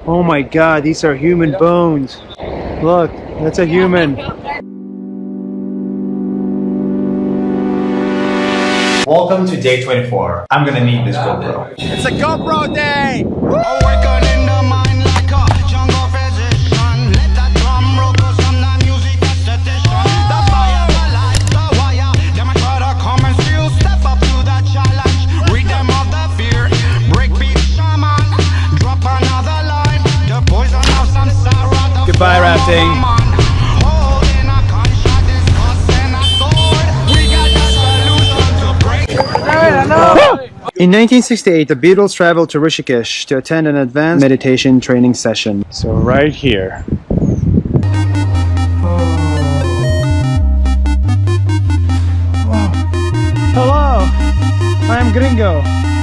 Oh my god, these are human bones. Look, that's a human. Welcome to day 24. I'm gonna need this GoPro. It's a GoPro day! Goodbye, rafting. In 1968, the Beatles traveled to Rishikesh to attend an advanced meditation training session. So right here. Hello, I am Gringo.